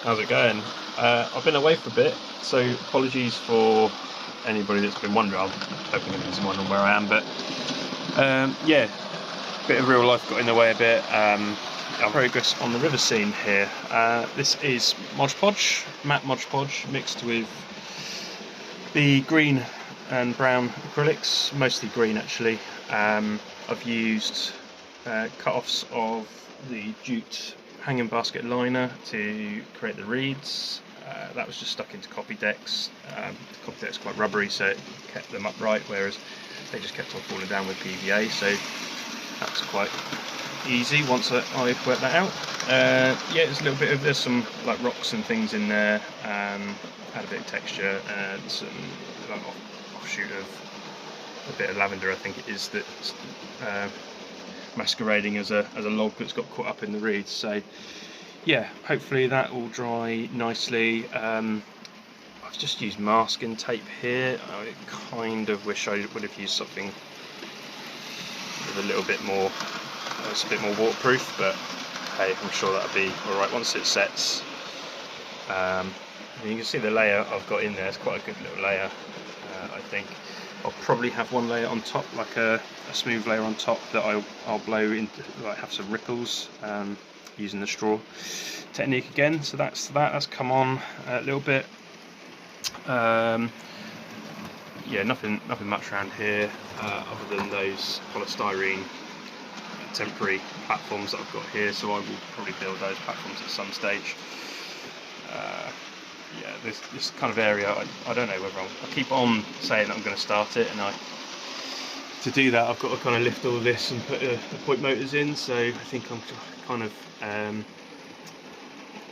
How's it going? I've been away for a bit, so apologies for anybody that's been wondering. I'm hoping nobody's wondering where I am, but yeah, bit of real life got in the way a bit. Progress on the river scene here. This is podge, matte podge, mixed with the green and brown acrylics, mostly green actually. I've used cut-offs of the jute hanging basket liner to create the reeds. That was just stuck into copydex. The copydex is quite rubbery, so it kept them upright, whereas they just kept on falling down with PVA, so that's quite easy once I worked that out. Yeah, there's a little bit of, there's some like rocks and things in there, had a bit of texture and some like offshoot of a bit of lavender, I think it is, that's masquerading as a log that's got caught up in the reeds. So yeah, hopefully that will dry nicely. I've just used masking tape here. I kind of wish I would have used something with a little bit more, it's a bit more waterproof, but hey, I'm sure that'll be alright once it sets. You can see the layer I've got in there, it's quite a good little layer. I think I'll probably have one layer on top, like a smooth layer on top that I'll blow into, like have some ripples, using the straw technique again. So that's come on a little bit. Yeah, nothing much around here other than those polystyrene temporary platforms that I've got here, so I will probably build those platforms at some stage. Yeah, this kind of area, I don't know whether I keep on saying that I'm going to start it, and to do that I've got to kind of lift all this and put the point motors in, so I think I'm kind of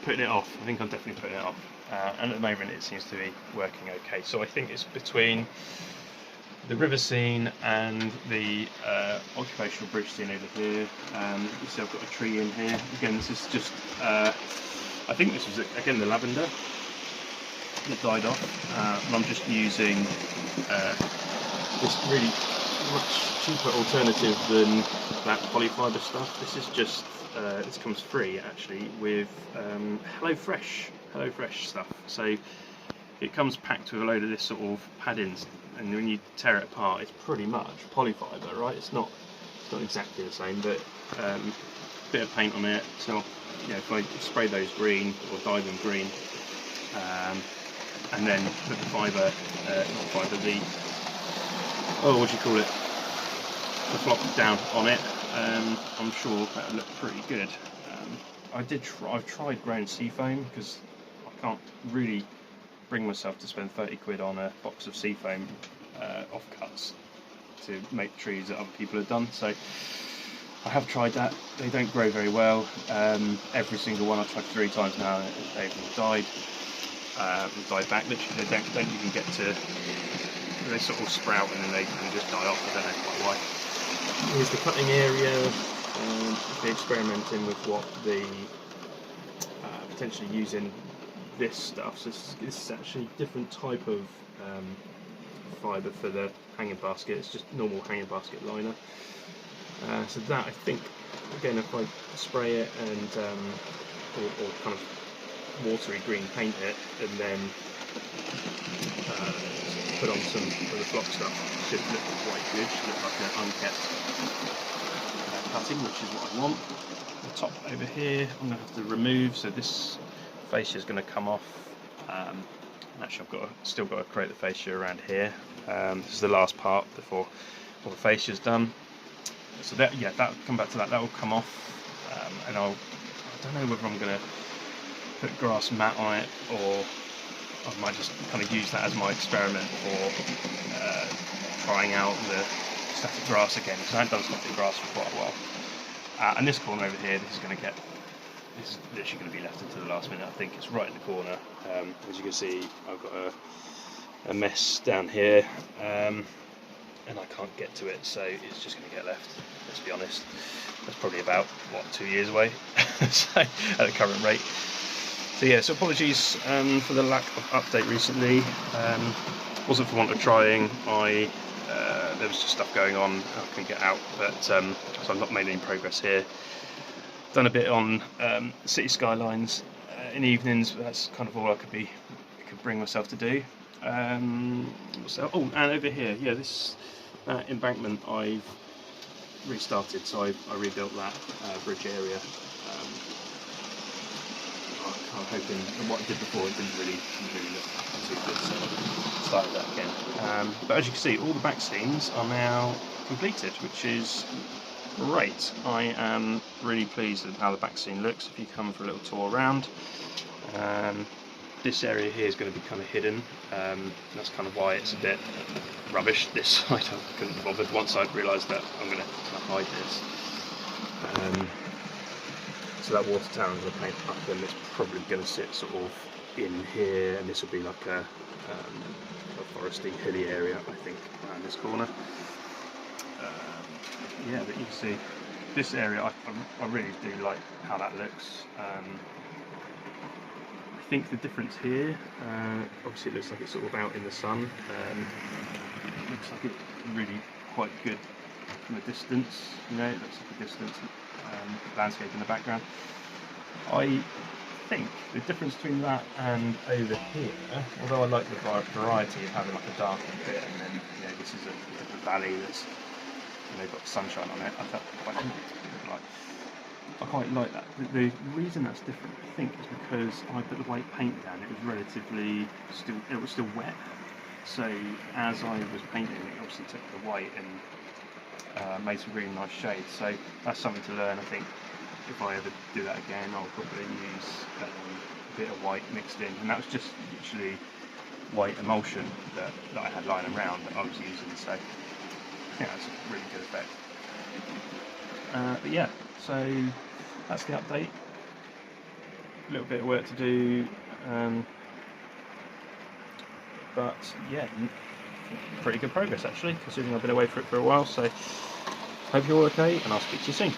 putting it off. I think I'm definitely putting it off, and at the moment it seems to be working okay. So I think it's between the river scene and the occupational bridge scene over here. You see I've got a tree in here. Again, this is just, I think this was again the lavender that died off, and I'm just using this really much cheaper alternative than that polyfiber stuff. This is just, this comes free actually with HelloFresh stuff. So it comes packed with a load of this sort of paddings, and when you tear it apart, it's pretty much polyfiber, right? It's not exactly the same, but a bit of paint on it. So yeah, if I spray those green or dye them green, and then put the fibre, not fibre, the, oh, what do you call it? The flock down on it. I'm sure that'll look pretty good. I've tried ground seafoam because I can't really bring myself to spend 30 quid on a box of seafoam offcuts to make trees that other people have done. So I have tried that. They don't grow very well. Every single one I've tried 3 times now, they've all died back. Literally, they don't even get to. They sort of sprout and then they just die off. I don't know quite why. Here's the cutting area. I've experimenting with what the potentially using this stuff. So this is actually a different type of fibre for the hanging basket. It's just normal hanging basket liner. So that, I think, again, if I spray it and or kind of watery green paint it, and then put on some of the flock stuff, should look quite good. Should look like an unkept cutting, which is what I want. The top over here I'm going to have to remove, so this fascia is going to come off. Actually, I've still got to create the fascia around here. This is the last part before all the fascia is done. So that, yeah, that'll come back to that. That will come off, and I don't know whether I'm going to put grass mat on it, or I might just kind of use that as my experiment for trying out the static grass again, because I haven't done static grass for quite a while. And this corner over here, this is literally going to be left until the last minute. I think it's right in the corner. As you can see, I've got a mess down here, and I can't get to it, so it's just going to get left. Let's be honest. That's probably about, what, 2 years away, so, at the current rate. So yeah, so apologies for the lack of update recently. Wasn't for want of trying. There was just stuff going on I couldn't get out, but so I've not made any progress here. Done a bit on city skylines, in evenings, that's kind of all I could bring myself to do. So, oh, and over here, yeah, this embankment I've restarted, so I rebuilt that bridge area. I'm hoping what I did before it didn't really look too good, so I started that again. But as you can see, all the back scenes are now completed, which is great. I am really pleased with how the back scene looks. If you come for a little tour around, this area here is going to be kind of hidden. That's kind of why it's a bit rubbish this side. I couldn't be bothered once I'd realised that I'm going to hide this. So that water tower I'm going to paint up, and it's probably going to sit sort of in here, and this will be like a foresty, hilly area, I think, around this corner. Yeah, but you can see this area, I really do like how that looks. I think the difference here, obviously it looks like it's sort of out in the sun. It looks like it's really quite good from a distance, you know, it looks like a distant landscape in the background. I think the difference between that and over here, although I like the variety of having like a darker bit, and then, you know, this is a valley that's, you know, got sunshine on it, I quite like that. The reason that's different, I think, is because I put the white paint down. It was relatively still wet. So as I was painting, it obviously took the white and made some really nice shades. So that's something to learn. I think if I ever do that again, I'll probably use a bit of white mixed in, and that was just literally white emulsion that I had lying around that I was using. So yeah, that's a really good effect. But yeah, so that's the update. A little bit of work to do, but yeah, pretty good progress actually, considering I've been away for a while. So hope you're all okay, and I'll speak to you soon.